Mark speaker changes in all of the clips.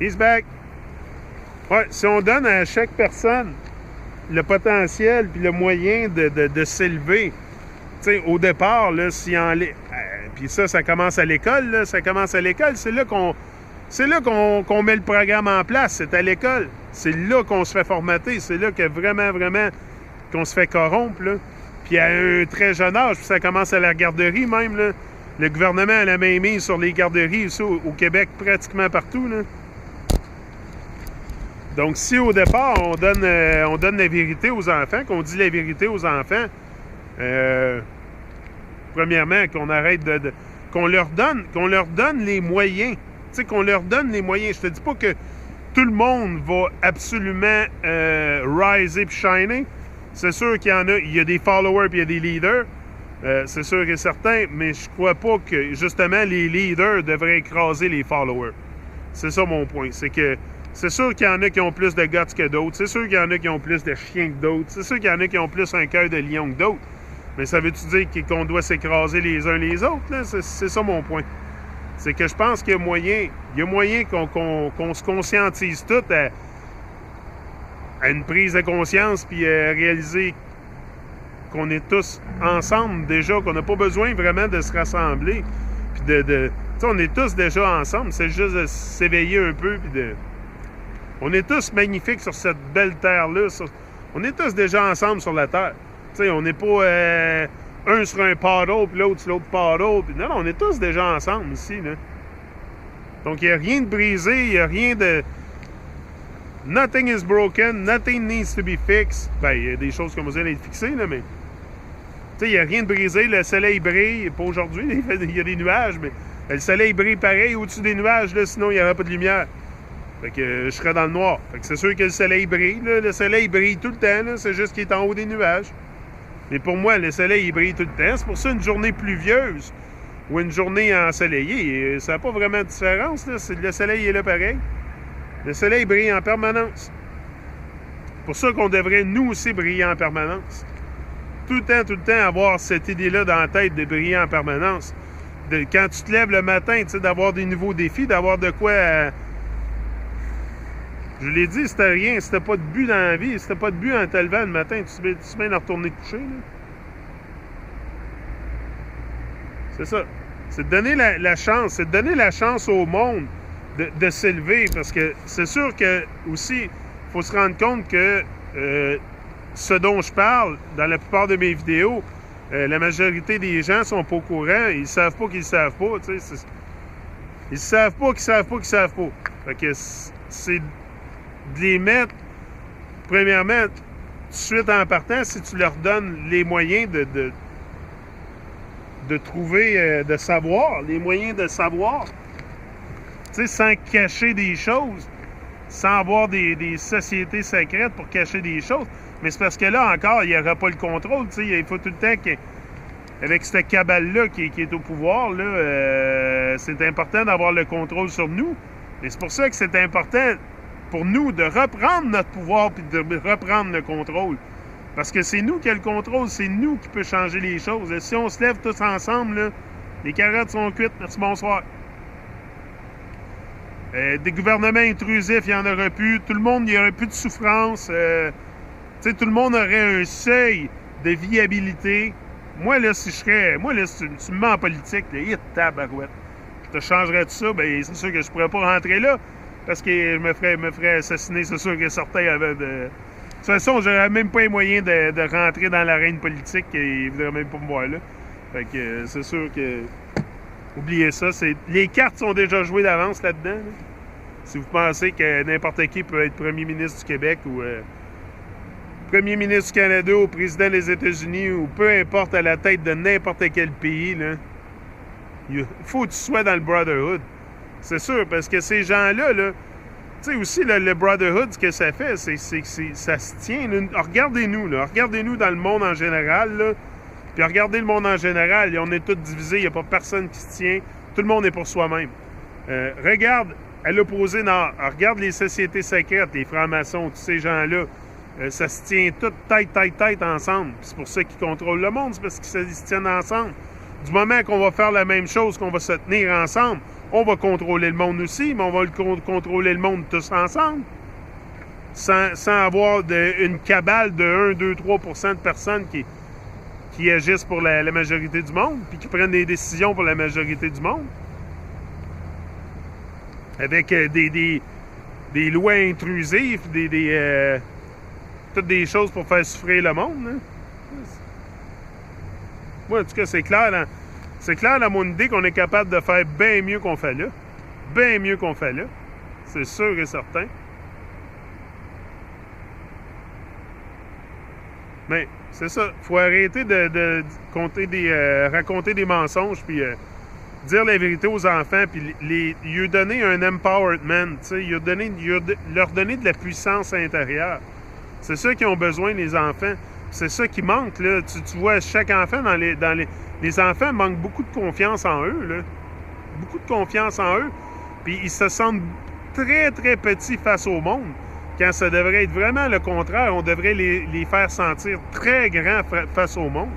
Speaker 1: He's back. Ouais, si on donne à chaque personne le potentiel puis le moyen de s'élever, tu sais, au départ, là, puis ça commence à l'école, là, ça commence à l'école, c'est là qu'on met le programme en place, c'est à l'école. C'est là qu'on se fait formater, c'est là que vraiment, vraiment, qu'on se fait corrompre, là. Puis à un très jeune âge, puis ça commence à la garderie même, là. Le gouvernement a la main mise sur les garderies ici au Québec, pratiquement partout, là. Donc, si au départ, on donne la vérité aux enfants, qu'on dit la vérité aux enfants, premièrement, qu'on arrête qu'on leur donne les moyens. Tu sais, qu'on leur donne les moyens. Je te dis pas que tout le monde va absolument riser et shiner. C'est sûr qu'il y a des followers et il y a des leaders. C'est sûr et certain, mais je crois pas que, justement, les leaders devraient écraser les followers. C'est ça mon point. C'est que c'est sûr qu'il y en a qui ont plus de guts que d'autres. C'est sûr qu'il y en a qui ont plus de chiens que d'autres. C'est sûr qu'il y en a qui ont plus un cœur de lion que d'autres. Mais ça veut-tu dire qu'on doit s'écraser les uns les autres? Là? C'est ça mon point. C'est que je pense qu'il y a moyen qu'on se conscientise tout à une prise de conscience puis à réaliser qu'on est tous ensemble déjà, qu'on n'a pas besoin vraiment de se rassembler. Puis tu sais, on est tous déjà ensemble. C'est juste de s'éveiller un peu puis de... On est tous magnifiques sur cette belle terre-là. On est tous déjà ensemble sur la terre. Tu sais, on n'est pas un sur un paddle, puis l'autre sur l'autre paddle. Puis non, on est tous déjà ensemble ici, là. Donc, il n'y a rien de brisé, il n'y a rien de... Nothing is broken, nothing needs to be fixed. Ben, il y a des choses comme vous allez être fixées, là, mais... Tu sais, il n'y a rien de brisé, le soleil brille. Pas aujourd'hui, il y a des nuages, mais le soleil brille pareil au-dessus des nuages, là, sinon il n'y aurait pas de lumière. Fait que je serais dans le noir. Fait que c'est sûr que le soleil brille. Là. Le soleil brille tout le temps. Là. C'est juste qu'il est en haut des nuages. Mais pour moi, le soleil il brille tout le temps. C'est pour ça une journée pluvieuse ou une journée ensoleillée, ça n'a pas vraiment de différence. Là. Le soleil est là pareil. Le soleil brille en permanence. C'est pour ça qu'on devrait, nous aussi, briller en permanence. Tout le temps, avoir cette idée-là dans la tête de briller en permanence. Quand tu te lèves le matin, d'avoir des nouveaux défis, d'avoir de quoi... Je l'ai dit, c'était rien. C'était pas de but dans la vie. C'était pas de but en te levant le matin. Tu sais bien de retourner te coucher. Là. C'est ça. C'est de donner la chance. C'est de donner la chance au monde de s'élever. Parce que c'est sûr que aussi, il faut se rendre compte que ce dont je parle, dans la plupart de mes vidéos, la majorité des gens sont pas au courant. Ils savent pas qu'ils savent pas. Ils savent pas qu'ils savent pas qu'ils savent pas. Fait que c'est de les mettre, premièrement, tout de suite en partant, si tu leur donnes les moyens de trouver, de savoir, les moyens de savoir, tu sais, sans cacher des choses, sans avoir des sociétés secrètes pour cacher des choses. Mais c'est parce que là, encore, il n'y aura pas le contrôle, tu sais, il faut tout le temps avec cette cabale-là qui est au pouvoir, là, c'est important d'avoir le contrôle sur nous. Et c'est pour ça que c'est important pour nous de reprendre notre pouvoir puis de reprendre le contrôle. Parce que c'est nous qui avons le contrôle, c'est nous qui peut changer les choses. Et si on se lève tous ensemble, là, les carottes sont cuites. Merci, bonsoir. Des gouvernements intrusifs, il n'y en aurait plus. Tout le monde, il n'y aurait plus de souffrance. Tout le monde aurait un seuil de viabilité. Moi, là, si je serais... Moi, là, si tu me mets en politique, là, tabarouette. Je te changerais de ça, bien, c'est sûr que je pourrais pas rentrer là. Parce que je me ferais assassiner, c'est sûr que certains avaient de... De toute façon, j'aurais même pas les moyens de rentrer dans l'arène politique et ils voudraient même pas me voir là. Fait que c'est sûr que... Oubliez ça, les cartes sont déjà jouées d'avance là-dedans. Là. Si vous pensez que n'importe qui peut être premier ministre du Québec ou premier ministre du Canada ou président des États-Unis ou peu importe à la tête de n'importe quel pays, là, il faut que tu sois dans le Brotherhood. C'est sûr, parce que ces gens-là, là, tu sais aussi, là, le Brotherhood, ce que ça fait, c'est ça se tient. Là. Regardez-nous dans le monde en général, là, puis regardez le monde en général, on est tous divisés, il n'y a pas personne qui se tient, tout le monde est pour soi-même. Regarde, à l'opposé, regarde les sociétés secrètes, les francs-maçons, tous ces gens-là, ça se tient tout tête ensemble. C'est pour ça qu'ils contrôlent le monde, c'est parce qu'ils se tiennent ensemble. Du moment qu'on va faire la même chose, qu'on va se tenir ensemble, on va contrôler le monde aussi, mais on va contrôler le monde tous ensemble. Sans avoir une cabale de 1, 2, 3% de personnes qui agissent pour la majorité du monde, puis qui prennent des décisions pour la majorité du monde. Avec des lois intrusives, toutes des choses pour faire souffrir le monde. Hein? Moi, en tout cas, c'est clair dans mon idée qu'on est capable de faire bien mieux qu'on fait là. Bien mieux qu'on fait là. C'est sûr et certain. Mais c'est ça. Il faut arrêter de raconter des mensonges, puis dire la vérité aux enfants, puis lui donner un empowerment, leur donner de la puissance intérieure. C'est ça qu'ils ont besoin, les enfants. C'est ça qui manque, là. Tu vois, chaque enfant, les enfants manquent beaucoup de confiance en eux, là. Beaucoup de confiance en eux. Puis ils se sentent très, très petits face au monde. Quand ça devrait être vraiment le contraire, on devrait les faire sentir très grands face au monde.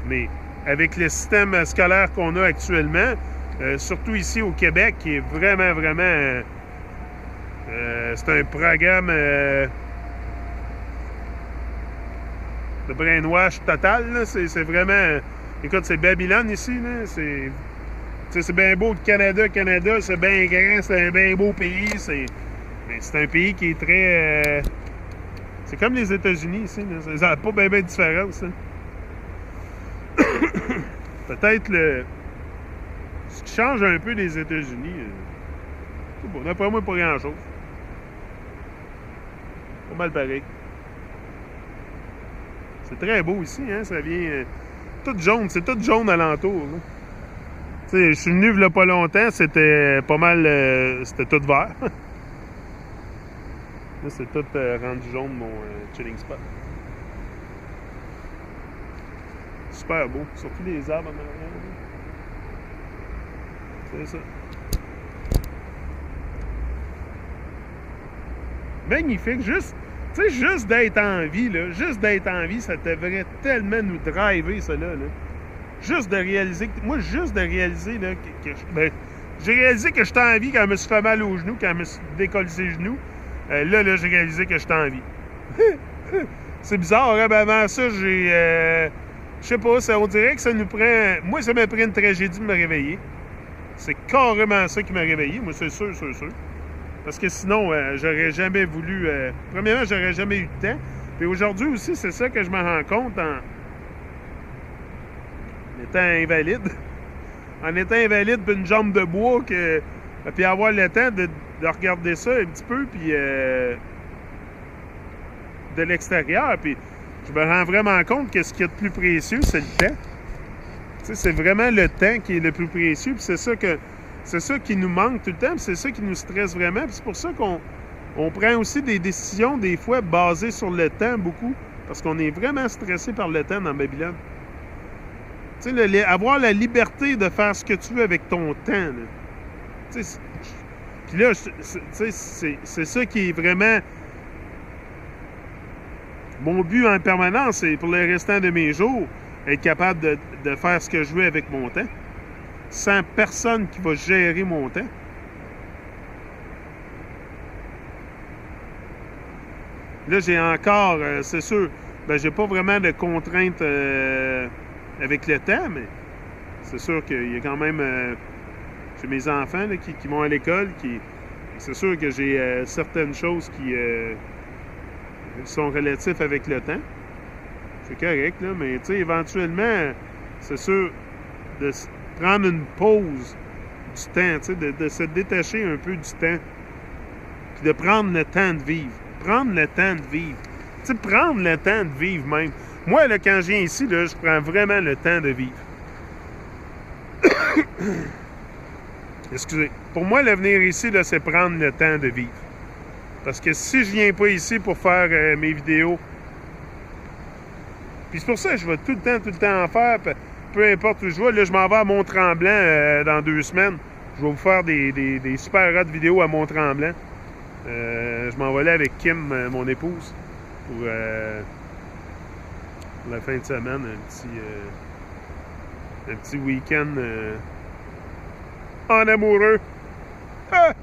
Speaker 1: Mais avec le système scolaire qu'on a actuellement, surtout ici au Québec, qui est vraiment, vraiment... c'est un programme de brainwash total, là. C'est vraiment... Écoute, c'est Babylone ici, là. C'est bien beau le Canada, c'est bien grand, c'est un bien beau pays, mais c'est un pays qui est très... c'est comme les États-Unis ici, là. Ça n'a pas bien de différence, hein. Peut-être ce qui change un peu des États-Unis, c'est bon, d'après moi, pas grand-chose. Pas mal pareil. C'est très beau ici, hein, ça vient... tout jaune, c'est tout jaune alentour, là. Tu sais, je suis venu il y a pas longtemps, c'était pas mal... c'était tout vert. Là, c'est tout rendu jaune, mon chilling spot. Super beau, surtout les arbres en arrière. C'est ça. Magnifique, juste d'être en vie, là, juste d'être en vie, ça devrait tellement nous driver, ça, là. Juste de réaliser, là, j'ai réalisé que j'étais en vie quand je me suis fait mal aux genoux, quand je me suis décollé les genoux. Là, j'ai réalisé que j'étais en vie. C'est bizarre, hein? Ben, avant ça, je sais pas, on dirait que ça nous prend... Moi, ça m'a pris une tragédie de me réveiller. C'est carrément ça qui m'a réveillé, moi, c'est sûr. Parce que sinon, j'aurais jamais voulu... premièrement, j'aurais jamais eu de temps. Puis aujourd'hui aussi, c'est ça que je me rends compte en étant invalide. En étant invalide, puis une jambe de bois, puis avoir le temps de regarder ça un petit peu, puis de l'extérieur. Puis je me rends vraiment compte que ce qu'il y a de plus précieux, c'est le temps. Tu sais, c'est vraiment le temps qui est le plus précieux, puis c'est ça qui nous manque tout le temps, puis c'est ça qui nous stresse vraiment, puis c'est pour ça qu'on prend aussi des décisions, des fois, basées sur le temps, beaucoup, parce qu'on est vraiment stressé par le temps dans Babylone. Tu sais, avoir la liberté de faire ce que tu veux avec ton temps, là. Tu sais, puis là, c'est ça qui est vraiment mon but en permanence, c'est pour le restant de mes jours, être capable de faire ce que je veux avec mon temps, sans personne qui va gérer mon temps. Là, j'ai encore, c'est sûr, j'ai pas vraiment de contraintes avec le temps, mais c'est sûr qu'il y a quand même... j'ai mes enfants là, qui vont à l'école, c'est sûr que j'ai certaines choses qui sont relatives avec le temps. C'est correct, là, mais tu sais, éventuellement, c'est sûr, de prendre une pause du temps, tu sais, de se détacher un peu du temps, puis de prendre le temps de vivre. Prendre le temps de vivre. Tu sais, prendre le temps de vivre même. Moi, là, quand je viens ici, là, je prends vraiment le temps de vivre. Excusez. Pour moi, le venir ici, là, c'est prendre le temps de vivre. Parce que si je viens pas ici pour faire mes vidéos, puis c'est pour ça que je vais tout le temps en faire, peu importe où je vais. Là, je m'en vais à Mont-Tremblant dans 2 semaines. Je vais vous faire des super hot vidéos à Mont-Tremblant. Je m'en vais là avec Kim, mon épouse, pour la fin de semaine, un petit week-end en amoureux. Ah!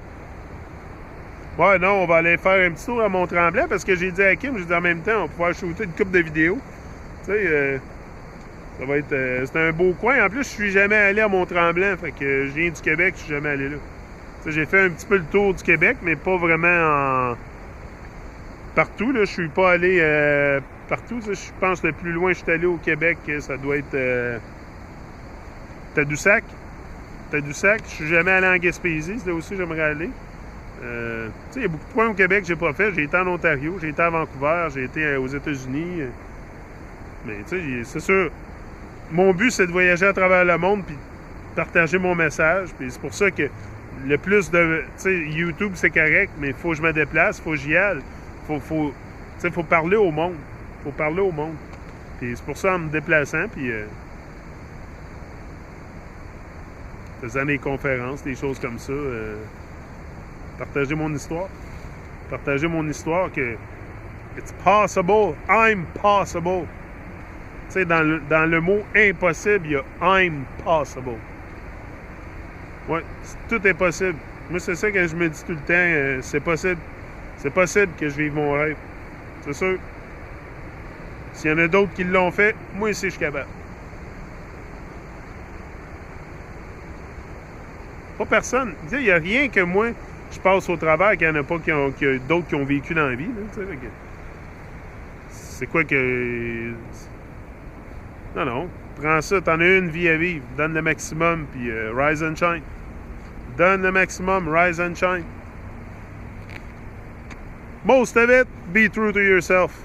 Speaker 1: Ouais, non, on va aller faire un petit tour à Mont-Tremblant parce que j'ai dit à Kim, j'ai dit en même temps, on va pouvoir shooter une couple de vidéos. Tu sais, ça va être... c'est un beau coin. En plus, je suis jamais allé à Mont-Tremblant. Fait que je viens du Québec, je suis jamais allé là. Tu sais, j'ai fait un petit peu le tour du Québec, mais pas vraiment partout. Là, je suis pas allé partout. Je pense que le plus loin que je suis allé au Québec, ça doit être Tadoussac. Tadoussac. Je suis jamais allé en Gaspésie. C'est là aussi que j'aimerais aller. Tu sais, il y a beaucoup de points au Québec que j'ai pas fait. J'ai été en Ontario, j'ai été à Vancouver, j'ai été aux États-Unis. Mais tu sais, c'est sûr, mon but, c'est de voyager à travers le monde puis partager mon message. Puis c'est pour ça que le plus de... Tu sais, YouTube, c'est correct, mais il faut que je me déplace, il faut que j'y aille. Faut parler au monde. Faut parler au monde. Puis c'est pour ça, en me déplaçant, puis faisant des conférences, des choses comme ça, partager mon histoire. Partager mon histoire que it's possible, I'm possible. Tu sais, dans le mot impossible, il y a I'm possible. Ouais, tout est possible. Moi, c'est ça que je me dis tout le temps, c'est possible. C'est possible que je vive mon rêve. C'est sûr. S'il y en a d'autres qui l'ont fait, moi aussi, je suis capable. Pas personne. Tu sais, il n'y a rien que moi, je passe au travers qu'il n'y en a pas qu'il y a d'autres qui ont vécu dans la vie. Là, c'est quoi que... Non, non. Prends ça, t'en as une vie à vivre. Donne le maximum, puis rise and shine. Donne le maximum, rise and shine. Most of it, be true to yourself.